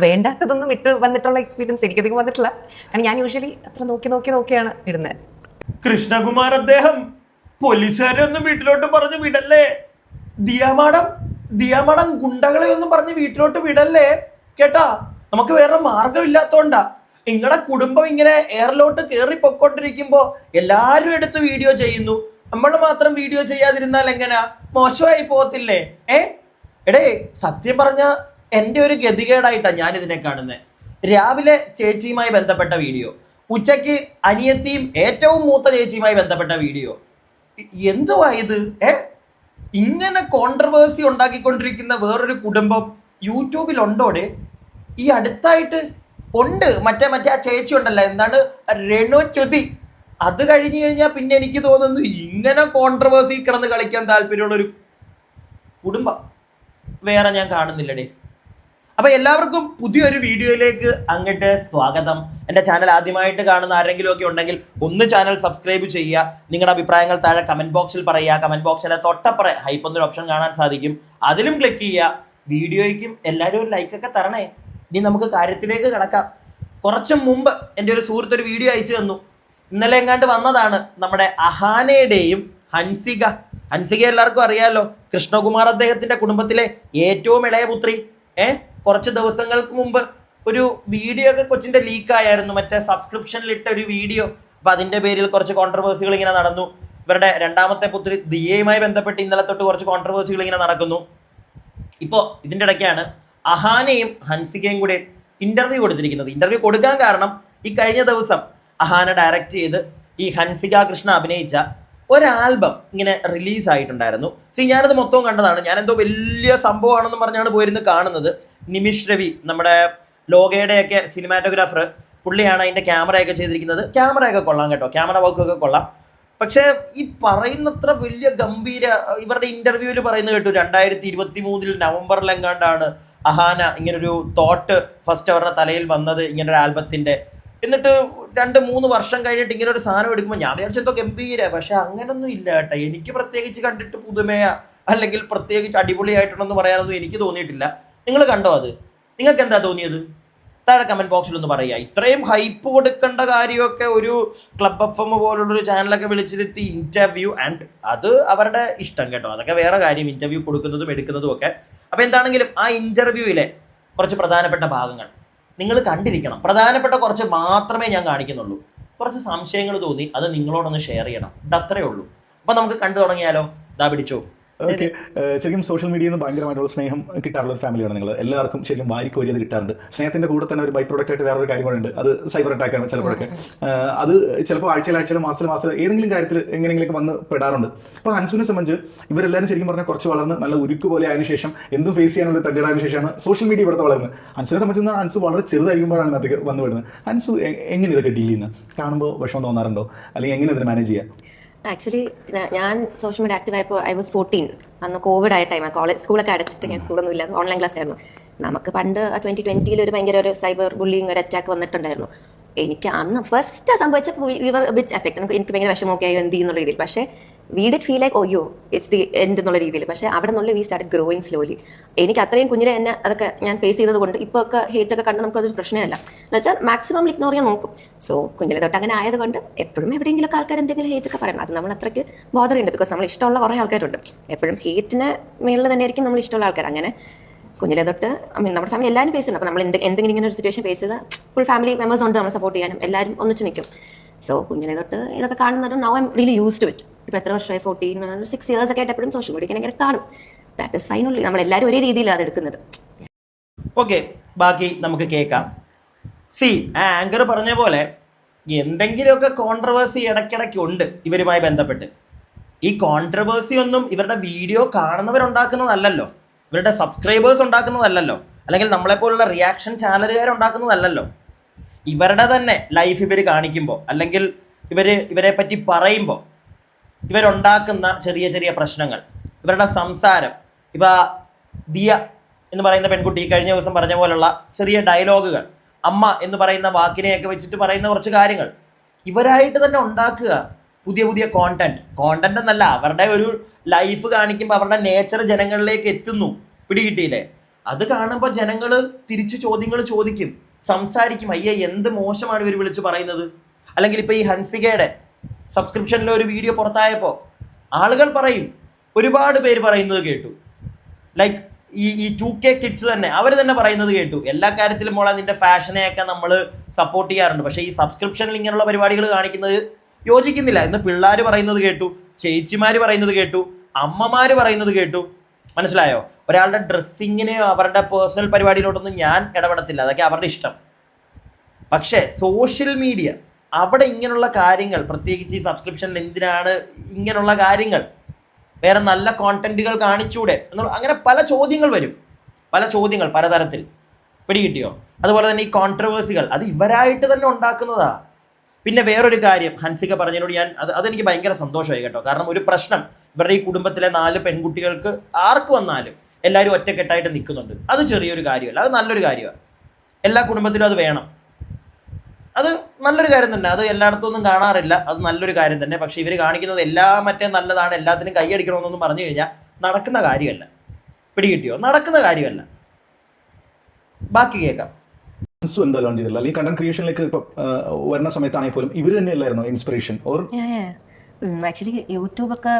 വേണ്ടാത്തതൊന്നും ഇട്ട് വന്നിട്ടുള്ള എക്സ്പീരിയൻസ് എനിക്കധികം വന്നിട്ടില്ല. കാരണം ഞാൻ യൂഷ്വലി അത്ര നോക്കിയാണ് ഇടുന്നത്. കൃഷ്ണകുമാർ അദ്ദേഹം പോലീസുകാരെ ഒന്നും വീട്ടിലോട്ട് പറഞ്ഞു വിടല്ലേ, ദിയാമാടം ഗുണ്ടകളെ ഒന്നും പറഞ്ഞ് വീട്ടിലോട്ട് വിടല്ലേ കേട്ടാ. നമുക്ക് വേറെ മാർഗമില്ലാത്തോണ്ടാ. നിങ്ങളുടെ കുടുംബം ഇങ്ങനെ എയറിലോട്ട് കയറി പൊക്കോണ്ടിരിക്കുമ്പോ എല്ലാരും എടുത്ത് വീഡിയോ ചെയ്യുന്നു, നമ്മൾ മാത്രം വീഡിയോ ചെയ്യാതിരുന്നാൽ എങ്ങനെയാ? മോശമായി പോകത്തില്ലേ? എടേ സത്യം പറഞ്ഞ എൻ്റെ ഒരു ഗതികേടായിട്ടാണ് ഞാൻ ഇതിനെ കാണുന്നത്. രാവിലെ ചേച്ചിയുമായി ബന്ധപ്പെട്ട വീഡിയോ, ഉച്ചയ്ക്ക് അനിയത്തിയും ഏറ്റവും മൂത്ത ചേച്ചിയുമായി ബന്ധപ്പെട്ട വീഡിയോ. എന്തുവാ ഇത്? ഇങ്ങനെ കോൺട്രവേഴ്സി ഉണ്ടാക്കിക്കൊണ്ടിരിക്കുന്ന വേറൊരു കുടുംബം യൂട്യൂബിൽ ഉണ്ടോടെ? ഈ അടുത്തായിട്ട് ഉണ്ട്. മറ്റേ ആ ചേച്ചി ഉണ്ടല്ലോ, എന്താണ്, രേണു ചുതി. അത് കഴിഞ്ഞു കഴിഞ്ഞാൽ പിന്നെ എനിക്ക് തോന്നുന്നു ഇങ്ങനെ കോൺട്രവേഴ്സി കിടന്ന് കളിക്കാൻ താല്പര്യമുള്ളൊരു കുടുംബം വേറെ ഞാൻ കാണുന്നില്ലടേ. അപ്പൊ എല്ലാവർക്കും പുതിയൊരു വീഡിയോയിലേക്ക് അങ്ങോട്ട് സ്വാഗതം. എൻ്റെ ചാനൽ ആദ്യമായിട്ട് കാണുന്ന ആരെങ്കിലും ഒക്കെ ഉണ്ടെങ്കിൽ ഒന്ന് ചാനൽ സബ്സ്ക്രൈബ് ചെയ്യുക. നിങ്ങളുടെ അഭിപ്രായങ്ങൾ താഴെ കമന്റ് ബോക്സിൽ പറയുക. കമന്റ് ബോക്സിലെ തൊട്ടപ്പുറം ഹൈപ്പ് എന്നൊരു ഓപ്ഷൻ കാണാൻ സാധിക്കും, അതിലും ക്ലിക്ക് ചെയ്യുക. വീഡിയോയ്ക്കും എല്ലാവരും ഒരു ലൈക്കൊക്കെ തരണേ. ഇനി നമുക്ക് കാര്യത്തിലേക്ക് കിടക്കാം. കുറച്ചു മുമ്പ് എൻ്റെ ഒരു സുഹൃത്ത് ഒരു വീഡിയോ അയച്ചു തന്നു. ഇന്നലെ എങ്ങാണ്ട് വന്നതാണ്. നമ്മുടെ അഹാനയുടെയും ഹൻസിക എല്ലാവർക്കും അറിയാമല്ലോ, കൃഷ്ണകുമാർ അദ്ദേഹത്തിന്റെ കുടുംബത്തിലെ ഏറ്റവും ഇളയ പുത്രി. കുറച്ച് ദിവസങ്ങൾക്ക് മുമ്പ് ഒരു വീഡിയോ ഒക്കെ കൊച്ചിന്റെ ലീക്ക് ആയിരുന്നു, മറ്റേ സബ്സ്ക്രിപ്ഷനിലിട്ട ഒരു വീഡിയോ. അപ്പൊ അതിന്റെ പേരിൽ കുറച്ച് കോൺട്രവേഴ്സികൾ ഇങ്ങനെ നടന്നു. ഇവരുടെ രണ്ടാമത്തെ പുത്രി ദിയയുമായി ബന്ധപ്പെട്ട് ഇന്നലെ തൊട്ട് കുറച്ച് കോൺട്രവേഴ്സികൾ ഇങ്ങനെ നടക്കുന്നു. ഇപ്പോൾ ഇതിൻ്റെ ഇടയ്ക്കാണ് അഹാനയും ഹൻസികയും കൂടെ ഇന്റർവ്യൂ കൊടുത്തിരിക്കുന്നത്. ഇന്റർവ്യൂ കൊടുക്കാൻ കാരണം ഈ കഴിഞ്ഞ ദിവസം അഹാന ഡയറക്റ്റ് ചെയ്ത് ഈ ഹൻസിക കൃഷ്ണ അഭിനയിച്ച ഒരാൽബം ഇങ്ങനെ റിലീസ് ആയിട്ടുണ്ടായിരുന്നു. ഞാനത് മൊത്തവും കണ്ടതാണ്. ഞാൻ എന്തോ വലിയ സംഭവമാണെന്ന് പറഞ്ഞാണ് പോയിരുന്ന് കാണുന്നത്. നിമിഷ് രവി, നമ്മുടെ ലോകയുടെയൊക്കെ സിനിമാറ്റോഗ്രാഫർ, പുള്ളിയാണ് അതിൻ്റെ ക്യാമറയൊക്കെ ചെയ്തിരിക്കുന്നത്. ക്യാമറയൊക്കെ കൊള്ളാം കേട്ടോ, ക്യാമറ വർക്കൊക്കെ കൊള്ളാം. പക്ഷേ ഈ പറയുന്നത്ര വലിയ ഗംഭീര, ഇവരുടെ ഇന്റർവ്യൂവിൽ പറയുന്നത് കേട്ടു 2023 നവംബറിലെങ്ങാണ്ടാണ് അഹാന ഇങ്ങനൊരു തോട്ട് ഫസ്റ്റ് അവരുടെ തലയിൽ വന്നത്, ഇങ്ങനൊരു ആൽബത്തിൻ്റെ. എന്നിട്ട് 2-3 വർഷം കഴിഞ്ഞിട്ട് ഇങ്ങനെ ഒരു സാധനം എടുക്കുമ്പോൾ ഞാൻ വിചാരിച്ചെന്തോ ഗംഭീര. പക്ഷെ അങ്ങനൊന്നും ഇല്ല കേട്ടോ. എനിക്ക് പ്രത്യേകിച്ച് കണ്ടിട്ട് പുതുമയ അല്ലെങ്കിൽ പ്രത്യേകിച്ച് അടിപൊളിയായിട്ടുണ്ടെന്ന് പറയാനൊന്നും എനിക്ക് തോന്നിയിട്ടില്ല. നിങ്ങൾ കണ്ടോ അത്? നിങ്ങൾക്ക് എന്താ തോന്നിയത്? താഴെ കമന്റ് ബോക്സിലൊന്ന് പറയുക. ഇത്രയും ഹൈപ്പ് കൊടുക്കേണ്ട കാര്യമൊക്കെ ഒരു ക്ലബ് FM പോലുള്ളൊരു ചാനലൊക്കെ വിളിച്ചിരുത്തി ഇന്റർവ്യൂ, ആൻഡ് അത് അവരുടെ ഇഷ്ടം കേട്ടോ, അതൊക്കെ വേറെ കാര്യം, ഇന്റർവ്യൂ കൊടുക്കുന്നതും എടുക്കുന്നതും ഒക്കെ. അപ്പോൾ എന്താണെങ്കിലും ആ ഇന്റർവ്യൂവിലെ കുറച്ച് പ്രധാനപ്പെട്ട ഭാഗങ്ങൾ നിങ്ങൾ കണ്ടിരിക്കണം. പ്രധാനപ്പെട്ട കുറച്ച് മാത്രമേ ഞാൻ കാണിക്കുന്നുള്ളൂ. കുറച്ച് സംശയങ്ങൾ തോന്നി, അത് നിങ്ങളോടൊന്ന് ഷെയർ ചെയ്യണം. ഇതത്രേ ഉള്ളൂ. അപ്പോൾ നമുക്ക് കണ്ടു തുടങ്ങിയാലോ? ദാ പിടിച്ചോ. ഓക്കെ, ശരിക്കും സോഷ്യൽ മീഡിയയിൽ നിന്ന് ഭയങ്കരമായിട്ടുള്ള സ്നേഹം കിട്ടാറുള്ള ഒരു ഫാമിലിയാണ് നിങ്ങൾ. എല്ലാവർക്കും ശരിക്കും വാരിക്കോരി അത് കിട്ടാറുണ്ട്. സ്നേഹത്തിൻ്റെ കൂടെ തന്നെ ഒരു ബൈ പ്രൊഡക്റ്റ് ആയിട്ട് വേറൊരു കാര്യം കൂടെ ഉണ്ട്. അത് സൈബർ അറ്റാക്കാണ് ചിലപ്പോഴൊക്കെ. അത് ചിലപ്പോൾ ആഴ്ചയിലും മാസത്തിൽ ഏതെങ്കിലും കാര്യത്തിൽ എങ്ങനെയെങ്കിലും വന്ന് പെടാറുണ്ട്. അപ്പോൾ ഹൻസുവിനെ സംബന്ധിച്ച് ഇവരെല്ലാവരും ശരിക്കും പറഞ്ഞാൽ കുറച്ച് വളർന്ന് നല്ല ഉരുക്ക് പോലെ അതിന് ശേഷം എന്തും ഫേസ് ചെയ്യാനുള്ള തൻ്റെ അതിന് ശേഷമാണ് സോഷ്യൽ മീഡിയ ഇവിടുത്തെ വളർന്നത്. ഹൻസുവിനെ സംബന്ധിച്ച് ഹൻസു വളരെ ചെറുതായിരിക്കുമ്പോഴാണ് അതിലേക്ക് വന്നു വിടുന്നത്. ഹൻസു എങ്ങനെ ഇതൊക്കെ ഡീൽ ചെയ്യുന്നത്? കാണുമ്പോൾ വിഷമം തോന്നാറുണ്ടോ, അല്ലെങ്കിൽ എങ്ങനെ ഇതിനെ മാനേജ് ചെയ്യാം? ആക്ച്വലി ഞാൻ സോഷ്യൽ മീഡിയ ആക്റ്റീവ് ആയപ്പോൾ I was 14. അന്ന് കോവിഡ് ആയ ടൈമാണ്. സ്കൂളൊക്കെ അടച്ചിട്ട്, ഞാൻ സ്കൂളൊന്നും ഇല്ല, ഓൺലൈൻ ക്ലാസ് ആയിരുന്നു. നമുക്ക് പണ്ട് 2020 ഒരു ഭയങ്കര ഒരു സൈബർ ബുള്ളിങ്, ഒരു അറ്റാക്ക് വന്നിട്ടുണ്ടായിരുന്നു. എനിക്ക് അന്ന് ഫസ്റ്റ് സംഭവിച്ചപ്പോൾ ബിറ്റ് എഫക്ട്, എനിക്ക് ഭയങ്കര വിഷമമൊക്കെ ആയി എന്ത് ചെയ്യുന്നുള്ള രീതിയിൽ. പക്ഷേ we did feel like OYO it's the end എന്നുള്ള രീതിയിൽ. പക്ഷേ അവിടെ നിന്നുള്ള വി സ്റ്റാർട്ട് ഗ്രോയിങ് സ്ലോലി. എനിക്ക് അത്രയും കുഞ്ഞിലെ തന്നെ അതൊക്കെ ഞാൻ ഫേസ് ചെയ്തത് കൊണ്ട് ഇപ്പോൾ ഒക്കെ ഹേറ്റ് ഒക്കെ കണ്ട് നമുക്കതൊരു പ്രശ്നമല്ല. എന്ന് വെച്ചാൽ മാക്സിമം ഇഗ്നോർ ചെയ്യാൻ നോക്കും. സോ കുഞ്ഞിലെ തൊട്ട് അങ്ങനെ ആയതുകൊണ്ട് എപ്പോഴും എവിടെയെങ്കിലും ആൾക്കാർ എന്തെങ്കിലും ഹേറ്റ് ഒക്കെ പറയണം. അത് നമ്മൾ അത്രയ്ക്ക് ബോധറുണ്ട്. ബിക്കോസ് നമ്മൾ ഇഷ്ടമുള്ള കുറേ ആൾക്കാരുണ്ട്. എപ്പോഴും ഹേറ്റിന് മേളിൽ തന്നെ ആയിരിക്കും നമ്മൾ ഇഷ്ടമുള്ള ആൾക്കാർ. അങ്ങനെ കുഞ്ഞിലെ തൊട്ട് നമ്മുടെ ഫാമിലി എല്ലാവരും ഫേസ് ചെയ്യണം. അപ്പോൾ നമ്മൾ എന്തെങ്കിലും ഇങ്ങനെ ഒരു സിറ്റുവേഷൻ ഫേസ് ചെയ്താൽ ഫുൾ ഫാമിലി മെമ്പേഴ്സ് ഉണ്ട് നമ്മൾ സപ്പോർട്ട് ചെയ്യാനും, എല്ലാവരും ഒന്നിച്ച് നിൽക്കും. സോ കുഞ്ഞിലെ തൊട്ട് ഇതൊക്കെ കാണുന്നത് now I am really used to it. ഇപ്പോൾ എത്ര വർഷമായി, 6 years ഒക്കെ ആയിട്ട് എപ്പോഴും സോഷ്യൽ മീഡിയ ഇങ്ങനെ കാണും. That is fine only. നമ്മളെല്ലാവരും ഒരേ രീതിയിലാണ് അത് എടുക്കുന്നത്. ഓക്കെ, ബാക്കി നമുക്ക് കേൾക്കാം. ആങ്കർ പറഞ്ഞ പോലെ എന്തെങ്കിലുമൊക്കെ കോൺട്രവേഴ്സി ഇടയ്ക്കിടയ്ക്ക് ഉണ്ട് ഇവരുമായി ബന്ധപ്പെട്ട്. ഈ കോൺട്രവേഴ്സി ഒന്നും ഇവരുടെ വീഡിയോ കാണുന്നവരുണ്ടാക്കുന്നതല്ലല്ലോ, ഇവരുടെ സബ്സ്ക്രൈബേഴ്സ് ഉണ്ടാക്കുന്നതല്ലല്ലോ, അല്ലെങ്കിൽ നമ്മളെപ്പോലുള്ള റിയാക്ഷൻ ചാനലുകാർ ഉണ്ടാക്കുന്നതല്ലല്ലോ. ഇവരുടെ തന്നെ ലൈഫ് ഇവർ കാണിക്കുമ്പോൾ, അല്ലെങ്കിൽ ഇവരെ പറ്റി പറയുമ്പോൾ ഇവരുണ്ടാക്കുന്ന ചെറിയ ചെറിയ പ്രശ്നങ്ങൾ, ഇവരുടെ സംസാരം. ഇപ്പോൾ ദിയ എന്ന് പറയുന്ന പെൺകുട്ടി കഴിഞ്ഞ ദിവസം പറഞ്ഞ പോലുള്ള ചെറിയ ഡയലോഗുകൾ, അമ്മ എന്ന് പറയുന്ന വാക്കിനെയൊക്കെ വെച്ചിട്ട് പറയുന്ന കുറച്ച് കാര്യങ്ങൾ ഇവരായിട്ട് തന്നെ ഉണ്ടാക്കുക. പുതിയ കോണ്ടന്റ് എന്നല്ല, അവരുടെ ഒരു ലൈഫ് കാണിക്കുമ്പോൾ അവരുടെ നേച്ചർ ജനങ്ങളിലേക്ക് എത്തുന്നു. പിടികിട്ടിയില്ലേ? അത് കാണുമ്പോൾ ജനങ്ങൾ തിരിച്ചു ചോദ്യങ്ങൾ ചോദിക്കും, സംസാരിക്കും. അയ്യേ എന്ത് മോശമാണ് ഇവർ വിളിച്ച് പറയുന്നത്. അല്ലെങ്കിൽ ഇപ്പൊ ഈ ഹൻസികയുടെ സബ്സ്ക്രിപ്ഷനിലെ ഒരു വീഡിയോ പുറത്തായപ്പോൾ ആളുകൾ പറയും, ഒരുപാട് പേര് പറയുന്നത് കേട്ടു. ലൈക്ക് ഈ 2K കിഡ്സ് തന്നെ അവർ തന്നെ പറയുന്നത് കേട്ടു, എല്ലാ കാര്യത്തിലും മോളെ നിന്റെ ഫാഷനെയൊക്കെ നമ്മൾ സപ്പോർട്ട് ചെയ്യാറുണ്ട്, പക്ഷേ ഈ സബ്സ്ക്രിപ്ഷനിൽ ഇങ്ങനെയുള്ള പരിപാടികൾ കാണിക്കുന്നത് യോജിക്കുന്നില്ല എന്ന് പിള്ളേർ പറയുന്നത് കേട്ടു, ചേച്ചിമാർ പറയുന്നത് കേട്ടു, അമ്മമാർ പറയുന്നത് കേട്ടു. മനസ്സിലായോ? ഒരാളുടെ ഡ്രസ്സിങ്ങിന് അവരുടെ പേഴ്സണൽ പരിപാടിയിലോട്ടൊന്നും ഞാൻ ഇടപെടത്തില്ല, അതൊക്കെ അവരുടെ ഇഷ്ടം. പക്ഷേ സോഷ്യൽ മീഡിയ അവിടെ ഇങ്ങനെയുള്ള കാര്യങ്ങൾ, പ്രത്യേകിച്ച് ഈ സബ്സ്ക്രിപ്ഷനിൽ എന്തിനാണ് ഇങ്ങനെയുള്ള കാര്യങ്ങൾ, വേറെ നല്ല കോണ്ടന്റുകൾ കാണിച്ചൂടെ എന്നുള്ള അങ്ങനെ പല ചോദ്യങ്ങൾ വരും, പല ചോദ്യങ്ങൾ പലതരത്തിൽ. പിടികിട്ടിയോ? അതുപോലെ തന്നെ ഈ കോൺട്രവേഴ്സികൾ അത് ഇവരായിട്ട് തന്നെ ഉണ്ടാക്കുന്നതാ. പിന്നെ വേറൊരു കാര്യം ഹൻസിക പറഞ്ഞതിനോട് ഞാൻ അതെനിക്ക് ഭയങ്കര സന്തോഷമായി കേട്ടോ. കാരണം ഒരു പ്രശ്നം ഇവരുടെ ഈ കുടുംബത്തിലെ 4 പെൺകുട്ടികൾക്ക് ആർക്ക് വന്നാലും എല്ലാവരും ഒറ്റക്കെട്ടായിട്ട് നിൽക്കുന്നുണ്ട്. അത് ചെറിയൊരു കാര്യമല്ല, അത് നല്ലൊരു കാര്യമാണ്. എല്ലാ കുടുംബത്തിലും അത് വേണം, അത് നല്ലൊരു കാര്യം തന്നെ. അത് എല്ലായിടത്തും ഒന്നും കാണാറില്ല, അത് നല്ലൊരു കാര്യം തന്നെ. പക്ഷെ ഇവർ കാണിക്കുന്നത് മറ്റേ നല്ലതാണ്, എല്ലാത്തിനും കൈയടിക്കണമെന്നൊന്നും പറഞ്ഞു കഴിഞ്ഞാൽ നടക്കുന്ന കാര്യമല്ല. പിടികിട്ടിയോ? നടക്കുന്ന കാര്യമല്ല. ബാക്കി കേൾക്കാം. എന്താ ലോഞ്ച് ചെയ്തില്ല, അല്ലെങ്കിൽ കണ്ടന്റ് ക്രിയേഷനിലേക്ക് ഇപ്പൊ വരുന്ന സമയത്താണെങ്കിൽ പോലും ഇവർ തന്നെയല്ലായിരുന്നോ ഇൻസ്പിറേഷൻ? ഓർ ആക്ച്വലി യൂട്യൂബൊക്കെ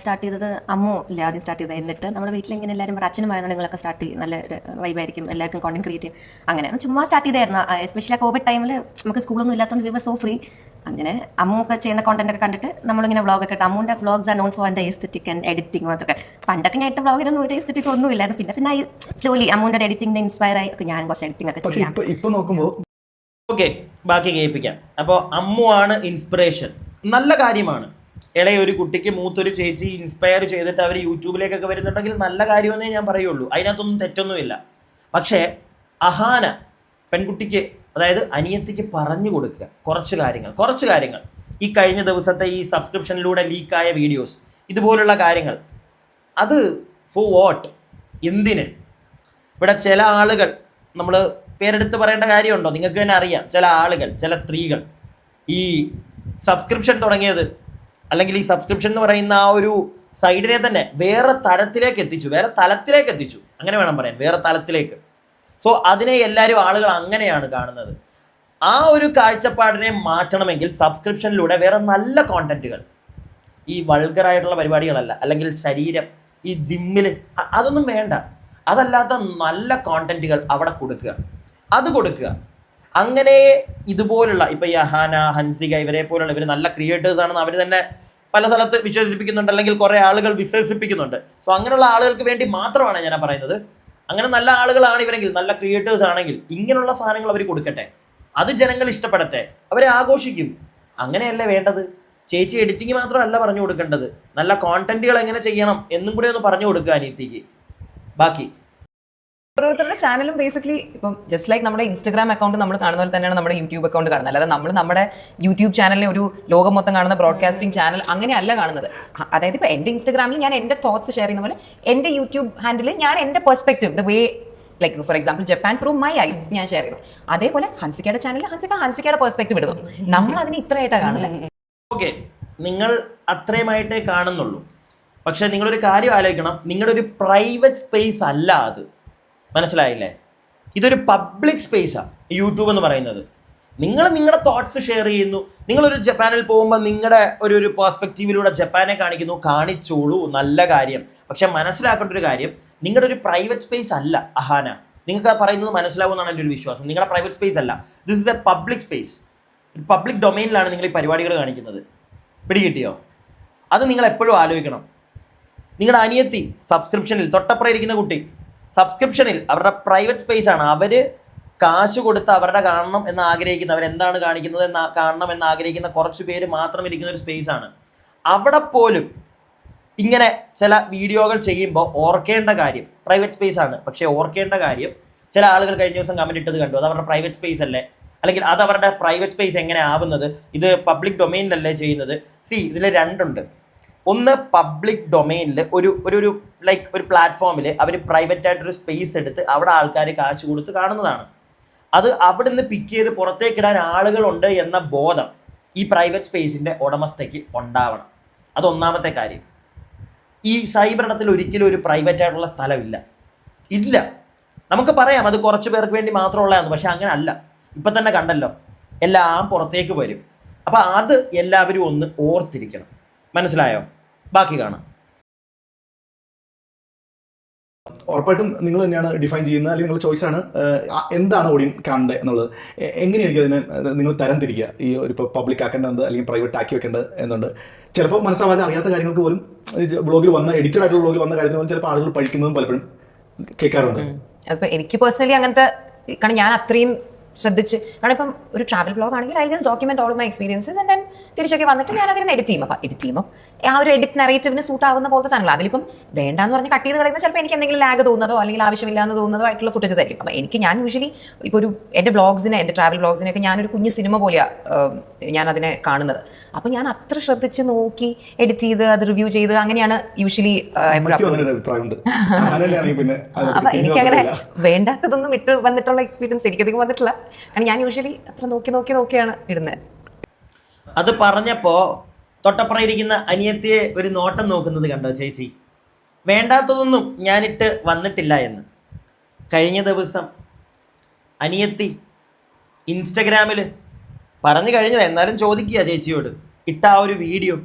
സ്റ്റാർട്ട് ചെയ്തത് അമ്മു ഇല്ല ആദ്യം സ്റ്റാർട്ട് ചെയ്തത്. എന്നിട്ട് നമ്മുടെ വീട്ടിൽ ഇങ്ങനെ എല്ലാവരും അച്ഛനും പറയുന്നത് നിങ്ങളൊക്കെ സ്റ്റാർട്ട് ചെയ്യും, നല്ല വൈബായിരിക്കും, എല്ലാവർക്കും കോണ്ടന്റ് ക്രിയേറ്റ് ചെയ്യും. അങ്ങനെയാണ് ചുമ്മാ സ്റ്റാർട്ട് ചെയ്തായിരുന്നു. എസ്പെഷ്യലി ആ കോവിഡ് ടൈമിൽ നമുക്ക് സ്കൂളൊന്നും ഇല്ലാത്തതുകൊണ്ട് വി വർ സോ ഫ്രീ. അങ്ങനെ അമ്മൊക്കെ ചെയ്യുന്ന കോണ്ടന്റ് ഒക്കെ കണ്ടിട്ട് നമ്മളിങ്ങനെ വ്ളോഗ് ഒക്കെ എടുത്ത്, അമ്മൂൻ്റെ vlogs are known for the aesthetic and editing. അതൊക്കെ പണ്ടൊക്കെ ഞാൻ ഇട്ട വ്ളോഗിനൊന്നും ഒരു എസ്തെറ്റിക് ഒന്നും ഇല്ലായിരുന്നു. പിന്നെ സ്ലോലി അമ്മൂൻ്റെ എഡിറ്റിംഗ് ഇൻസ്പയർ ആയി ഞാൻ കുറച്ച് എഡിറ്റിംഗ് ഒക്കെ ചെയ്യാം. ഇപ്പൊ നോക്കുമ്പോൾ ഓക്കെ, ബാക്കി കേൾപ്പിക്കാം. അപ്പോൾ അമ്മു ആണ് ഇൻസ്പിറേഷൻ, നല്ല കാര്യമാണ്. ഇളയ ഒരു കുട്ടിക്ക് മൂത്തൊരു ചേച്ചി ഇൻസ്പയർ ചെയ്തിട്ട് അവർ യൂട്യൂബിലേക്കൊക്കെ വരുന്നുണ്ടെങ്കിൽ നല്ല കാര്യമെന്നേ ഞാൻ പറയുള്ളൂ, അതിനകത്തൊന്നും തെറ്റൊന്നുമില്ല. പക്ഷേ അഹാന പെൺകുട്ടിക്ക്, അതായത് അനിയത്തിക്ക് പറഞ്ഞു കൊടുക്കുക കുറച്ച് കാര്യങ്ങൾ. ഈ കഴിഞ്ഞ ദിവസത്തെ ഈ സബ്സ്ക്രിപ്ഷനിലൂടെ ലീക്കായ വീഡിയോസ്, ഇതുപോലുള്ള കാര്യങ്ങൾ, അത് ഫോർ വാട്ട്? എന്തിന്? ഇവിടെ ചില ആളുകൾ, നമ്മൾ പേരെടുത്ത് പറയേണ്ട കാര്യമുണ്ടോ? നിങ്ങൾക്ക് തന്നെ അറിയാം, ചില ആളുകൾ, ചില സ്ത്രീകൾ ഈ സബ്സ്ക്രിപ്ഷൻ തുടങ്ങിയത്, അല്ലെങ്കിൽ ഈ സബ്സ്ക്രിപ്ഷൻ എന്ന് പറയുന്ന ആ ഒരു സൈഡിനെ തന്നെ വേറെ തലത്തിലേക്ക് എത്തിച്ചു, അങ്ങനെ വേണം പറയാൻ, വേറെ തലത്തിലേക്ക്. സോ അതിനെ എല്ലാവരും ആളുകൾ അങ്ങനെയാണ് കാണുന്നത്. ആ ഒരു കാഴ്ചപ്പാടിനെ മാറ്റണമെങ്കിൽ സബ്സ്ക്രിപ്ഷനിലൂടെ വേറെ നല്ല കോണ്ടന്റുകൾ, ഈ വൾഗറായിട്ടുള്ള പരിപാടികളല്ല, അല്ലെങ്കിൽ ശരീരം ഈ ജിമ്മിൽ അതൊന്നും വേണ്ട, അതല്ലാത്ത നല്ല കോണ്ടന്റുകൾ അവിടെ കൊടുക്കുക. അങ്ങനെ ഇതുപോലുള്ള ഇപ്പൊ ഈ അഹാന, ഹൻസിക ഇവരെ പോലുള്ള ഇവർ നല്ല ക്രിയേറ്റേഴ്സ് ആണെന്ന് അവർ തന്നെ പല സ്ഥലത്ത് വിശ്വസിപ്പിക്കുന്നുണ്ട്, അല്ലെങ്കിൽ കുറെ ആളുകൾ വിശ്വസിപ്പിക്കുന്നുണ്ട്. സോ അങ്ങനെയുള്ള ആളുകൾക്ക് വേണ്ടി മാത്രമാണ് ഞാൻ പറയുന്നത്. അങ്ങനെ നല്ല ആളുകളാണ് ഇവരെങ്കിൽ, നല്ല ക്രിയേറ്റേഴ്സ് ആണെങ്കിൽ ഇങ്ങനെയുള്ള സാധനങ്ങൾ അവർ കൊടുക്കട്ടെ, അത് ജനങ്ങൾ ഇഷ്ടപ്പെടട്ടെ, അവരെ ആഘോഷിക്കും. അങ്ങനെയല്ലേ വേണ്ടത്. ചേച്ചി എഡിറ്റിംഗ് മാത്രമല്ല പറഞ്ഞു കൊടുക്കേണ്ടത്, നല്ല കോണ്ടന്റുകൾ എങ്ങനെ ചെയ്യണം എന്നും കൂടെ ഒന്ന് പറഞ്ഞു കൊടുക്കുക അനിയത്തിക്ക്. ബാക്കി ഓരോരുത്തരുടെ ചാനലും ബേസിക്കലി ഇപ്പം ജസ്റ്റ് ലൈക്ക് നമ്മുടെ ഇൻസ്റ്റാഗ്രാം അക്കൗണ്ട് നമ്മൾ കാണുന്ന പോലെ തന്നെയാണ് നമ്മുടെ യൂട്യൂബ് അക്കൗണ്ട് കാണുന്നത്. അല്ലാതെ നമ്മൾ നമ്മുടെ യൂട്യൂബ് ചാനലിനെ ഒരു ലോകം മൊത്തം കാണുന്ന ബ്രോഡ്കാസ്റ്റിംഗ് ചാനൽ അങ്ങനെയല്ല കാണുന്നത്. അതായത് ഇപ്പോൾ എൻ്റെ ഇൻസ്റ്റാഗ്രാമിൽ ഞാൻ എൻ്റെ തോട്ട്സ് ഷെയർ ചെയ്യുന്ന പോലെ എൻ്റെ യൂട്യൂബ് ഹാൻഡിൽ ഞാൻ എൻ്റെ perspective, the way like for example Japan through my eyes ഞാൻ ഷെയർ ചെയ്യുന്നു. അതേപോലെ ഹൻസിക്കയുടെ ചാനലിൽ ഹൻസിക്കയുടെ പെർസ്പെക്റ്റീവ് ഇടുന്നു. നമ്മൾ അതിന് ഇത്രയായിട്ടാണ് കാണുന്നത്. ഓക്കെ, നിങ്ങൾ അത്രയുമായിട്ടേ കാണുന്നുള്ളൂ. പക്ഷെ നിങ്ങളൊരു കാര്യം ആലോചിക്കണം, നിങ്ങളുടെ ഒരു പ്രൈവറ്റ് സ്പേസ് അല്ല അത്. മനസ്സിലായില്ലേ? ഇതൊരു പബ്ലിക് സ്പേസാണ് യൂട്യൂബ് എന്ന് പറയുന്നത്. നിങ്ങൾ നിങ്ങളുടെ തോട്ട്സ് ഷെയർ ചെയ്യുന്നു. നിങ്ങളൊരു ജപ്പാനിൽ പോകുമ്പോൾ നിങ്ങളുടെ ഒരു പെർസ്പെക്റ്റീവിലൂടെ ജപ്പാനെ കാണിച്ചോളൂ, നല്ല കാര്യം. പക്ഷെ മനസ്സിലാക്കേണ്ട ഒരു കാര്യം, നിങ്ങളുടെ ഒരു പ്രൈവറ്റ് സ്പേസ് അല്ല അഹാന. നിങ്ങൾക്ക് ആ പറയുന്നത് മനസ്സിലാവുമെന്നാണ് എൻ്റെ ഒരു വിശ്വാസം. നിങ്ങളുടെ പ്രൈവറ്റ് സ്പേസ് അല്ല, this is A public space. ഒരു പബ്ലിക് ഡൊമൈനിലാണ് നിങ്ങൾ ഈ പരിപാടികൾ കാണിക്കുന്നത്. പിടികിട്ടിയോ? അത് നിങ്ങൾ എപ്പോഴും ആലോചിക്കണം. നിങ്ങളുടെ അനിയത്തി സബ്സ്ക്രിപ്ഷനിൽ, തൊട്ടപ്പുറം ഇരിക്കുന്ന കുട്ടി സബ്സ്ക്രിപ്ഷനിൽ, അവരുടെ പ്രൈവറ്റ് സ്പേസ് ആണ്. അവർ കാശ് കൊടുത്ത് അവരുടെ കാണണം എന്ന് ആഗ്രഹിക്കുന്ന, അവരെന്താണ് കാണിക്കുന്നത് എന്ന് കാണണം എന്ന് ആഗ്രഹിക്കുന്ന കുറച്ച് പേര് മാത്രം ഇരിക്കുന്ന ഒരു സ്പേസ് ആണ്. അവിടെ പോലും ഇങ്ങനെ ചില വീഡിയോകൾ ചെയ്യുമ്പോൾ ഓർക്കേണ്ട കാര്യം, പ്രൈവറ്റ് സ്പേസ് ആണ്, പക്ഷേ ഓർക്കേണ്ട കാര്യം, ചില ആളുകൾ കഴിഞ്ഞ ദിവസം കമന്റ് ഇട്ടത് കണ്ടു, അത് അവരുടെ പ്രൈവറ്റ് സ്പേസ് അല്ലേ, അല്ലെങ്കിൽ അത് അവരുടെ പ്രൈവറ്റ് സ്പേസ് എങ്ങനെ ആവുന്നത്, ഇത് പബ്ലിക് ഡൊമൈനിലല്ലേ ചെയ്യുന്നത്. ഇതിൽ രണ്ടുണ്ട്. ഒന്ന്, പബ്ലിക് ഡൊമൈനിൽ ഒരു ലൈക്ക് ഒരു പ്ലാറ്റ്ഫോമിൽ അവർ പ്രൈവറ്റ് ആയിട്ടൊരു സ്പേസ് എടുത്ത് അവിടെ ആൾക്കാർ കാശ് കൊടുത്ത് കാണുന്നതാണ്. അത് അവിടെ നിന്ന് പിക്ക് ചെയ്ത് പുറത്തേക്കിടാൻ ആളുകളുണ്ട് എന്ന ബോധം ഈ പ്രൈവറ്റ് സ്പേസിൻ്റെ ഉടമസ്ഥയ്ക്ക് ഉണ്ടാവണം. അതൊന്നാമത്തെ കാര്യം. ഈ സൈബർ ഇടത്തിൽ ഒരിക്കലും ഒരു പ്രൈവറ്റ് ആയിട്ടുള്ള സ്ഥലമില്ല. നമുക്ക് പറയാം അത് കുറച്ച് പേർക്ക് വേണ്ടി മാത്രമുള്ളതാണ്, പക്ഷെ അങ്ങനെ അല്ല. ഇപ്പൊ തന്നെ കണ്ടല്ലോ, എല്ലാം പുറത്തേക്ക് വരും. അപ്പൊ അത് എല്ലാവരും ഒന്ന് ഓർത്തിരിക്കണം. മനസ്സിലായോ? ബാക്കി കാണാം. ഉറപ്പായിട്ടും നിങ്ങൾ തന്നെയാണ് ഡിഫൈൻ ചെയ്യുന്നത്, അല്ലെങ്കിൽ നിങ്ങളുടെ ചോയ്സ് ആണ് എന്താണ് ഓഡിയൻസ് കാണേണ്ടത് എന്നുള്ളത്. എങ്ങനെയായിരിക്കും അതിനെ നിങ്ങൾ തരം തിരിക്കുക? ഈ ഒരു ഇപ്പോൾ പബ്ലിക് ആക്കേണ്ടത് അല്ലെങ്കിൽ പ്രൈവറ്റ് ആക്കി വെക്കേണ്ടത് എന്നുണ്ട്. ചിലപ്പോൾ മനസ്സാവാതെ അറിയാത്ത കാര്യങ്ങൾക്ക് പോലും ബ്ലോഗിൽ വന്ന എഡിറ്റഡ് ആയിട്ടുള്ള ബ്ലോഗിൽ വന്ന കാര്യത്തിന് പോലും ചിലപ്പോൾ ആളുകൾ പഠിക്കുന്നതും പലപ്പോഴും കേൾക്കാറുണ്ട്. അതിപ്പോൾ എനിക്ക് പേഴ്സണലി അങ്ങനത്തെ, കാരണം ഞാൻ അത്രയും ശ്രദ്ധിച്ച്, കാരണം ഇപ്പം ഒരു ട്രാവൽ ബ്ലോഗ് ആണെങ്കിൽ I just document all my experiences and then തിരിച്ചൊക്കെ വന്നിട്ട് ഞാൻ അതിന് എഡിറ്റ് ചെയ്യും. അപ്പം എഡിറ്റ് ചെയ്യുമ്പോൾ ആ ഒരു എഡിറ്റ് നറേറ്റീവിന് സൂട്ട് ആവുന്ന പോലത്തെ സാധനങ്ങൾ. അതിലിപ്പം വേണ്ടാന്ന് പറഞ്ഞ് കട്ട് ചെയ്ത് കളയുന്ന ചിലപ്പോൾ എനിക്ക് എന്തെങ്കിലും ലാഗ് തോന്നുന്നതോ അല്ലെങ്കിൽ ആവശ്യമില്ലാന്ന് തോന്നുന്നതോ ആയിട്ടുള്ള ഫുട്ടേജസ് ആയിരിക്കും. അപ്പം ഞാൻ യൂഷ്വലി ഇപ്പോൾ ഒരു എൻ്റെ വ്ളോഗ്സിനെ, എൻ്റെ ട്രാവൽ വ്ളോഗ്സിനെയൊക്കെ ഞാനൊരു കുഞ്ഞു സിനിമ പോലെയാണ് ഞാൻ അതിനെ കാണുന്നത്. അപ്പം ഞാൻ അത്ര ശ്രദ്ധിച്ച് നോക്കി എഡിറ്റ് ചെയ്ത് അത് റിവ്യൂ ചെയ്ത് അങ്ങനെയാണ് യൂഷ്വലി അപ്പം എനിക്കങ്ങനെ വേണ്ടാത്തതൊന്നും ഇട്ട് വന്നിട്ടുള്ള എക്സ്പീരിയൻസ് എനിക്കധികം വന്നിട്ടില്ല. കാരണം ഞാൻ യൂഷ്വലി അത്ര നോക്കിയാണ് ഇടുന്നത്. അത് പറഞ്ഞപ്പോ തൊട്ടപ്പുറം ഇരിക്കുന്ന അനിയത്തിയെ ഒരു നോട്ടം നോക്കുന്നത് കണ്ടോ ചേച്ചി? വേണ്ടാത്തതൊന്നും ഞാനിട്ട് വന്നിട്ടില്ല എന്ന്. കഴിഞ്ഞ ദിവസം അനിയത്തി ഇൻസ്റ്റഗ്രാമിൽ പറഞ്ഞു കഴിഞ്ഞത്, എന്നാലും ചോദിക്കുക ചേച്ചിയോട്, ഇട്ട ആ ഒരു വീഡിയോ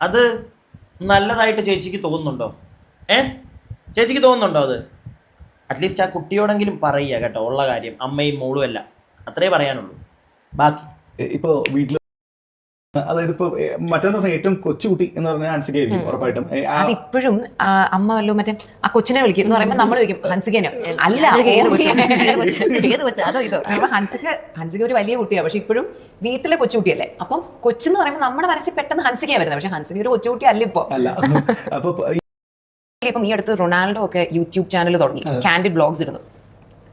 അത് നല്ലതായിട്ട് ചേച്ചിക്ക് തോന്നുന്നുണ്ടോ? ചേച്ചിക്ക് തോന്നുന്നുണ്ടോ അത്? അറ്റ്ലീസ്റ്റ് ആ കുട്ടിയോടെങ്കിലും പറയുക കേട്ടോ, ഉള്ള കാര്യം. അമ്മയും മോളും അല്ല, അത്രേ പറയാനുള്ളൂ. ബാക്കി ഇപ്പോൾ വീട്ടിൽ, അതായത് ഇപ്പൊ മറ്റേന്ന് പറഞ്ഞാൽ ഏറ്റവും കൊച്ചുകുട്ടി എന്ന് പറഞ്ഞാൽ ഹൻസികയായിരിക്കും ഉറപ്പായിട്ടും. അതിപ്പോഴും അമ്മ വല്ലോ മറ്റേ ആ കൊച്ചിനെ വിളിക്കും എന്ന് പറയുമ്പോൾ നമ്മൾ വിളിക്കും ഹൻസികേനോ അല്ല, ഹൻസിക ഒരു വലിയ കുട്ടിയാണ്, പക്ഷെ ഇപ്പോഴും വീട്ടിലെ കൊച്ചുകുട്ടിയല്ലേ. അപ്പം കൊച്ചെന്ന് പറയുമ്പോൾ നമ്മുടെ മനസ്സിൽ പെട്ടെന്ന് ഹൻസികയാണ് വരുന്നത്, പക്ഷെ ഹൻസിക ഒരു കൊച്ചുകുട്ടി അല്ല ഇപ്പൊ. ഇപ്പം ഈ അടുത്ത് റൊണാൾഡോ ഒക്കെ യൂട്യൂബ് ചാനൽ തുടങ്ങി, കാൻഡിഡ് വ്ളോഗ്സ് ഇടുന്നു.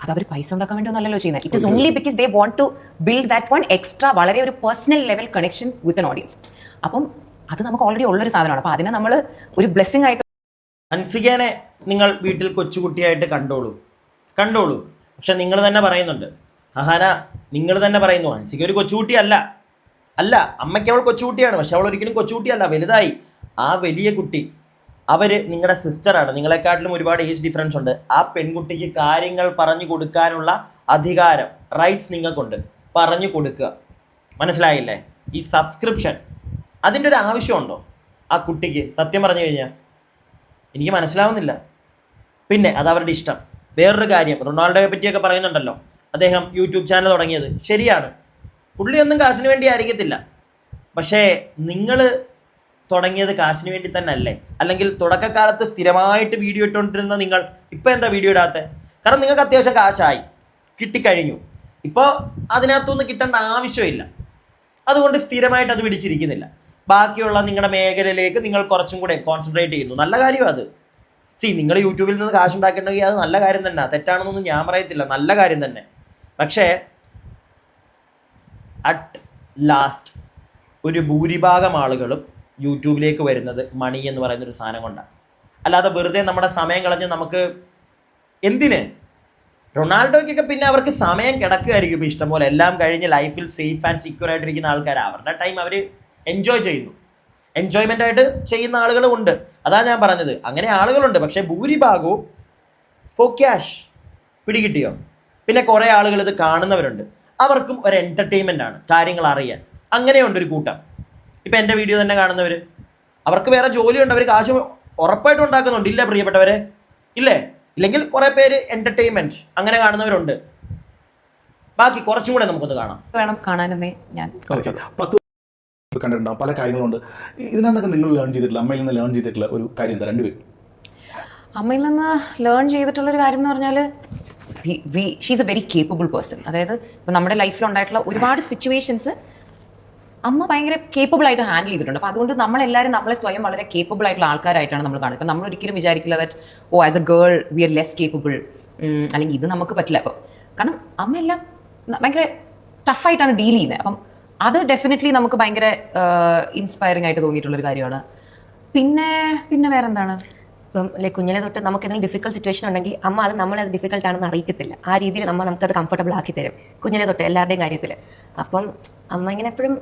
അത് അവർ പൈസ ഉണ്ടാക്കാൻ വേണ്ടി ഒന്നല്ലോ ചെയ്യുന്നത്. It is only because they want to build that one extra വളരെ ഒരു personal level connection with an audience. അപ്പം അത് നമുക്ക് ഓൾറെഡി ഉള്ളൊരു സാധനമാണ്. അപ്പം അതിനെ നമ്മൾ ഒരു ബ്ലെസ്സിങ് ആയിട്ട്. ഹൻസികേനെ നിങ്ങൾ വീട്ടിൽ കൊച്ചുകുട്ടിയായിട്ട് കണ്ടോളൂ. പക്ഷെ നിങ്ങൾ തന്നെ പറയുന്നുണ്ട്, അഹാന നിങ്ങൾ തന്നെ പറയുന്നു ഹൻസിക ഒരു കൊച്ചുകുട്ടി അല്ല. അമ്മയ്ക്ക് അവൾ കൊച്ചുകുട്ടിയാണ്, പക്ഷെ അവൾ ഒരിക്കലും കൊച്ചുകുട്ടിയല്ല, വലുതായി. ആ വലിയ കുട്ടി അവര് നിങ്ങളുടെ സിസ്റ്ററാണ്, നിങ്ങളെക്കാട്ടിലും ഒരുപാട് ഏജ് ഡിഫറൻസ് ഉണ്ട്. ആ പെൺകുട്ടിക്ക് കാര്യങ്ങൾ പറഞ്ഞു കൊടുക്കാനുള്ള അധികാരം, റൈറ്റ്സ് നിങ്ങൾക്കുണ്ട്. പറഞ്ഞു കൊടുക്കുക. മനസ്സിലായില്ലേ? ഈ സബ്സ്ക്രിപ്ഷൻ അതിൻ്റെ ഒരു ആവശ്യമുണ്ടോ ആ കുട്ടിക്ക്? സത്യം പറഞ്ഞു കഴിഞ്ഞാൽ എനിക്ക് മനസ്സിലാവുന്നില്ല. പിന്നെ അത് അവരുടെ ഇഷ്ടം. വേറൊരു കാര്യം, റൊണാൾഡോയെ പറ്റിയൊക്കെ പറയുന്നുണ്ടല്ലോ, അദ്ദേഹം യൂട്യൂബ് ചാനൽ തുടങ്ങിയത് ശരിയാണ്. പുള്ളിയൊന്നും കാശിന് വേണ്ടി ആയിരിക്കത്തില്ല. പക്ഷേ നിങ്ങൾ തുടങ്ങിയത് കാശിന് വേണ്ടി തന്നെ അല്ലേ? അല്ലെങ്കിൽ തുടക്കകാലത്ത് സ്ഥിരമായിട്ട് വീഡിയോ ഇട്ടുകൊണ്ടിരുന്ന നിങ്ങൾ ഇപ്പം എന്താ വീഡിയോ ഇടാത്തത്? കാരണം നിങ്ങൾക്ക് അത്യാവശ്യം കാശായി, കിട്ടിക്കഴിഞ്ഞു. ഇപ്പോൾ അതിനകത്തുനിന്ന് കിട്ടേണ്ട ആവശ്യമില്ല. അതുകൊണ്ട് സ്ഥിരമായിട്ട് അത് പിടിച്ചിരിക്കുന്നില്ല. ബാക്കിയുള്ള നിങ്ങളുടെ മേഖലയിലേക്ക് നിങ്ങൾ കുറച്ചും കൂടെ കോൺസെൻട്രേറ്റ് ചെയ്യുന്നു. നല്ല കാര്യമാണ് അത്. നിങ്ങൾ യൂട്യൂബിൽ നിന്ന് കാശ് ഉണ്ടാക്കിയിട്ടുണ്ടെങ്കിൽ അത് നല്ല കാര്യം തന്നെ, തെറ്റാണെന്നൊന്നും ഞാൻ പറയത്തില്ല, നല്ല കാര്യം തന്നെ. പക്ഷേ അറ്റ് ലാസ്റ്റ് ഒരു ഭൂരിഭാഗം ആളുകളും യൂട്യൂബിലേക്ക് വരുന്നത് മണി എന്ന് പറയുന്നൊരു സാധനം കൊണ്ടാണ്. അല്ലാതെ വെറുതെ നമ്മുടെ സമയം കളഞ്ഞ് നമുക്ക് എന്തിന്? റൊണാൾഡോയ്ക്കൊക്കെ പിന്നെ അവർക്ക് സമയം കിടക്കുകയായിരിക്കും ഇപ്പോൾ ഇഷ്ടംപോലെ. എല്ലാം കഴിഞ്ഞ് ലൈഫിൽ സേഫ് ആൻഡ് സെക്യൂർ ആയിട്ടിരിക്കുന്ന ആൾക്കാരാണ്. അവരുടെ ടൈം അവർ എൻജോയ് ചെയ്യുന്നു. എൻജോയ്മെൻ്റ് ആയിട്ട് ചെയ്യുന്ന ആളുകളും ഉണ്ട്. അതാണ് ഞാൻ പറഞ്ഞത്, അങ്ങനെ ആളുകളുണ്ട്. പക്ഷേ ഭൂരിഭാഗവും ഫോർ ക്യാഷ്. പിടികിട്ടിയോ? പിന്നെ കുറേ ആളുകൾ ഇത് കാണുന്നവരുണ്ട്, അവർക്കും ഒരു എൻ്റർടൈൻമെൻ്റ് ആണ്, കാര്യങ്ങൾ അറിയാൻ. അങ്ങനെയുണ്ടൊരു കൂട്ടം. ഇപ്പം എൻ്റെ വീഡിയോ തന്നെ കാണുന്നവർ, അവർക്ക് വേറെ ജോലിയുണ്ട്, അവർ കാശ് ഉറപ്പായിട്ടും ഉണ്ടാക്കുന്നുണ്ട്. ഇല്ല പ്രിയപ്പെട്ടവരെ? ഇല്ലേ? ഇല്ലെങ്കിൽ കുറേ പേര് എൻ്റർടൈൻമെൻറ്റ് അങ്ങനെ കാണുന്നവരുണ്ട്. ബാക്കി കുറച്ചും കൂടെ നമുക്കൊന്ന് വേണം കാണാനെന്നേ ഞാൻ കണ്ടിട്ടുണ്ടാവും. പല കാര്യങ്ങളുണ്ട് ഇതിനകത്തൊക്കെ നിങ്ങൾ ലേൺ ചെയ്തിട്ടില്ല, അമ്മയിൽ നിന്ന് ലേൺ ചെയ്തിട്ടുള്ള ഒരു കാര്യം എന്താ? രണ്ടുപേരും അമ്മയിൽ നിന്ന് ലേൺ ചെയ്തിട്ടുള്ളൊരു കാര്യം എന്ന് പറഞ്ഞാൽ she's A very capable person. അതായത് ഇപ്പം നമ്മുടെ ലൈഫിലുണ്ടായിട്ടുള്ള ഒരുപാട് സിറ്റുവേഷൻസ് അമ്മ ഭയങ്കര കേപ്പബിൾ ആയിട്ട് ഹാൻഡിൽ ചെയ്തിട്ടുണ്ട്. അപ്പോൾ അതുകൊണ്ട് നമ്മളെല്ലാവരും നമ്മളെ സ്വയം വളരെ കേപ്പബിൾ ആയിട്ടുള്ള ആൾക്കാരായിട്ടാണ് നമ്മൾ കാണുന്നത്. ഇപ്പം നമ്മൾ ഒരിക്കലും വിചാരിക്കില്ല that as a girl we are less capable, അല്ലെങ്കിൽ ഇത് നമുക്ക് പറ്റില്ല. അപ്പോൾ കാരണം അമ്മ എല്ലാം ഭയങ്കര ടഫായിട്ടാണ് ഡീൽ ചെയ്യുന്നത്. അപ്പം അത് ഡെഫിനറ്റ്ലി നമുക്ക് ഭയങ്കര ഇൻസ്പയറിംഗ് ആയിട്ട് തോന്നിയിട്ടുള്ളൊരു കാര്യമാണ്. പിന്നെ വേറെ എന്താണ്? ഇപ്പം കുഞ്ഞിലെ തൊട്ട് നമുക്ക് എന്തെങ്കിലും ഡിഫിക്കൽട്ട് സിറ്റുവേഷൻ ഉണ്ടെങ്കിൽ അമ്മ അത് നമ്മളത് ഡിഫിക്കൽട്ട് ആണെന്ന് അറിയിക്കത്തില്ല. ആ രീതിയിൽ നമുക്കത് കംഫർട്ടബിൾ ആക്കി തരും കുഞ്ഞിലെ തൊട്ട് എല്ലാവരുടെയും കാര്യത്തിൽ. അപ്പം അമ്മ ഇങ്ങനെ എപ്പോഴും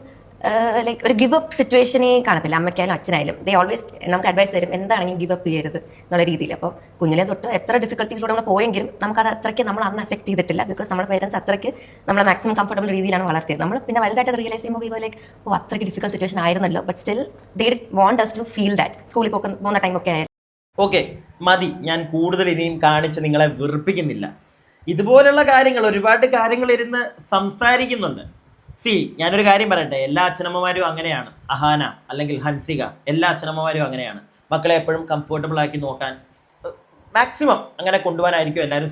ലൈക്ക് ഒരു ഗിവ് അപ്പ് സിറ്റുവേഷനേ കാണത്തില്ല. അമ്മയ്ക്കായാലും അച്ഛനായാലും ദേ ഓൾവേസ് നമുക്ക് അഡ്വൈസ് തരും എന്താണെങ്കിലും ഗിവ് അപ്പ് ചെയ്യരുത് എന്നുള്ള രീതിയിൽ. അപ്പോൾ കുഞ്ഞിലെ തൊട്ട് എത്ര ഡിഫിക്കൽട്ടീസിലൂടെ നമ്മൾ പോയെങ്കിലും നമുക്കത് അത്രയ്ക്ക് നമ്മൾ അന്ന് എഫക്ട് ചെയ്തിട്ടില്ല. ബിക്കോസ് നമ്മുടെ പേരൻസ് അത്രയ്ക്ക് നമ്മളെ മാക്സിമം കംഫർട്ടബിൾ രീതിയിലാണ് വളർത്തിയത്. നമ്മൾ പിന്നെ വലുതായിട്ട് അത് റിയലൈസ് ചെയ്യുമ്പോൾ വി ലൈക്ക് ഓ അത്രയ്ക്ക് ഡിഫിക്കൽട്ട് സിറ്റുവേഷൻ ആയിരുന്നല്ലോ, but still they won't us to feel that. സ്കൂളിൽ പോകുന്ന ടൈമൊക്കെ ആയാലും. ഓക്കെ, മതി. ഞാൻ കൂടുതൽ ഇനിയും കാണിച്ച് നിങ്ങളെ വെറുപ്പിക്കുന്നില്ല. ഇതുപോലുള്ള കാര്യങ്ങൾ ഒരുപാട് കാര്യങ്ങൾ ഇരുന്ന് സംസാരിക്കുന്നുണ്ട്. ഞാനൊരു കാര്യം പറയട്ടെ, എല്ലാ അച്ഛനമ്മമാരും അങ്ങനെയാണ്. അഹാന അല്ലെങ്കിൽ ഹൻസിക, എല്ലാ അച്ഛനമ്മമാരും അങ്ങനെയാണ്. മക്കളെ എപ്പോഴും കംഫർട്ടബിൾ ആക്കി നോക്കാൻ മാക്സിമം അങ്ങനെ കൊണ്ടുപോകാനായിരിക്കും എല്ലാവരും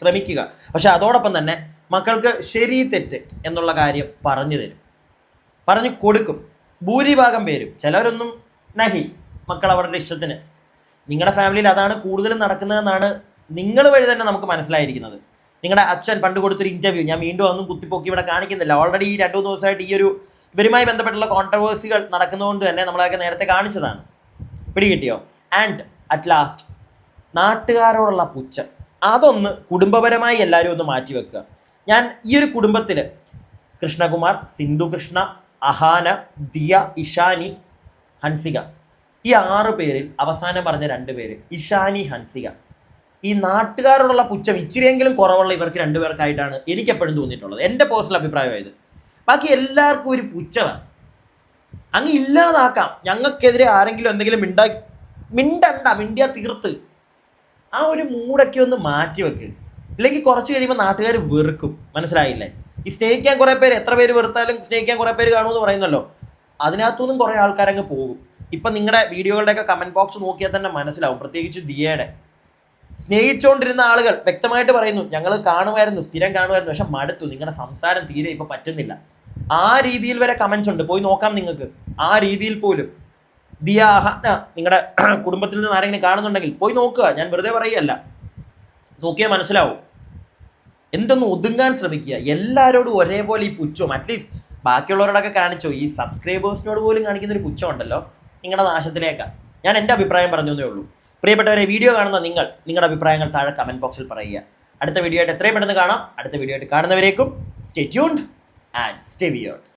ശ്രമിക്കുക. പക്ഷെ അതോടൊപ്പം തന്നെ മക്കൾക്ക് ശരി തെറ്റ് എന്നുള്ള കാര്യം പറഞ്ഞു തരും, പറഞ്ഞു കൊടുക്കും. ഭൂരിഭാഗം പേരും, ചിലവരൊന്നും നഹി, മക്കൾ അവരുടെ ഇഷ്ടത്തിന്. നിങ്ങളുടെ ഫാമിലിയിൽ അതാണ് കൂടുതലും നടക്കുന്നതെന്നാണ് നിങ്ങൾ വഴി തന്നെ നമുക്ക് മനസ്സിലായിരിക്കുന്നത്. നിങ്ങളുടെ അച്ഛൻ പണ്ട് കൊടുത്തൊരു ഇൻ്റർവ്യൂ ഞാൻ വീണ്ടും ഒന്നും കുത്തിപ്പൊക്കി ഇവിടെ കാണിക്കുന്നില്ല. ഓൾറെഡി ഈ 2-3 ദിവസമായിട്ട് ഈ ഒരു ഇവരുമായി ബന്ധപ്പെട്ടുള്ള കോൺട്രവേഴ്സികൾ നടക്കുന്നതുകൊണ്ട് തന്നെ നമ്മളതൊക്കെ നേരത്തെ കാണിച്ചതാണ്. പിടികിട്ടിയോ? ആൻഡ് അറ്റ് ലാസ്റ്റ് നാട്ടുകാരോടുള്ള പുച്ഛം, അതൊന്ന് കുടുംബപരമായി എല്ലാവരും ഒന്ന് മാറ്റിവെക്കുക. ഞാൻ ഈ ഒരു കുടുംബത്തിൽ കൃഷ്ണകുമാർ, സിന്ധു കൃഷ്ണ, അഹാന, ദിയ, ഇഷാനി, ഹൻസിക, ഈ 6 പേരിൽ അവസാനം പറഞ്ഞ 2 പേര് ഇഷാനി, ഹൻസിക, ഈ നാട്ടുകാരോടുള്ള പുച്ഛം ഇച്ചിരിയെങ്കിലും കുറവുള്ള ഇവർക്ക് 2 പേർക്കായിട്ടാണ് എനിക്കെപ്പോഴും തോന്നിയിട്ടുള്ളത്. എൻ്റെ പേഴ്സണൽ അഭിപ്രായമായത്. ബാക്കി എല്ലാവർക്കും ഒരു പുച്ഛമാണ്. അങ്ങ് ഇല്ലാതാക്കാം. ഞങ്ങൾക്കെതിരെ ആരെങ്കിലും എന്തെങ്കിലും മിണ്ടിയാ തീർത്ത്. ആ ഒരു മൂടൊക്കെ ഒന്ന് മാറ്റി വെക്ക്. ഇല്ലെങ്കിൽ കുറച്ച് കഴിയുമ്പോൾ നാട്ടുകാർ വെറുക്കും. മനസ്സിലായില്ലേ? ഈ സ്നേഹിക്കാൻ കുറേ പേര്, എത്ര പേര് വെറുത്താലും സ്നേഹിക്കാൻ കുറേ പേര് കാണുമെന്ന് പറയുന്നല്ലോ, അതിനകത്തുനിന്നും കുറേ ആൾക്കാരങ്ങ് പോകും. ഇപ്പം നിങ്ങളുടെ വീഡിയോകളുടെയൊക്കെ കമൻറ്റ് ബോക്സ് നോക്കിയാൽ തന്നെ മനസ്സിലാവും. പ്രത്യേകിച്ച് ദിയയുടെ സ്നേഹിച്ചുകൊണ്ടിരുന്ന ആളുകൾ വ്യക്തമായിട്ട് പറയുന്നു, ഞങ്ങൾ കാണുമായിരുന്നു, സ്ഥിരം കാണുമായിരുന്നു, പക്ഷെ മടുത്തു, നിങ്ങളുടെ സംസാരം തീരെ ഇപ്പം പറ്റുന്നില്ല. ആ രീതിയിൽ വരെ കമൻസ് ഉണ്ട്, പോയി നോക്കാം നിങ്ങൾക്ക്. ആ രീതിയിൽ പോലും ദിയ, അഹാന, നിങ്ങളുടെ കുടുംബത്തിൽ നിന്ന് ആരെങ്കിലും കാണുന്നുണ്ടെങ്കിൽ പോയി നോക്കുക. ഞാൻ വെറുതെ പറയുകയല്ല, നോക്കിയാൽ മനസ്സിലാവും. എന്തൊന്ന് ഒതുങ്ങാൻ ശ്രമിക്കുക. എല്ലാവരോടും ഒരേപോലെ ഈ പുച്ഛവും അറ്റ്ലീസ്റ്റ് ബാക്കിയുള്ളവരോടൊക്കെ കാണിച്ചോ. ഈ സബ്സ്ക്രൈബേഴ്സിനോട് പോലും കാണിക്കുന്ന ഒരു പുച്ഛം ഉണ്ടല്ലോ, നിങ്ങളുടെ നാശത്തിലേക്കാണ്. ഞാൻ എൻ്റെ അഭിപ്രായം പറഞ്ഞതേ ഉള്ളൂ. പ്രിയപ്പെട്ടവരെ, വീഡിയോ കാണുന്ന നിങ്ങളുടെ അഭിപ്രായങ്ങൾ താഴെ കമൻറ്റ് ബോക്സിൽ പറയുക. അടുത്ത വീഡിയോ ആയിട്ട് എത്രയും പെട്ടെന്ന് കാണാം. അടുത്ത വീഡിയോ ആയിട്ട് കാണുന്നവരേക്കും stay tuned and stay weird.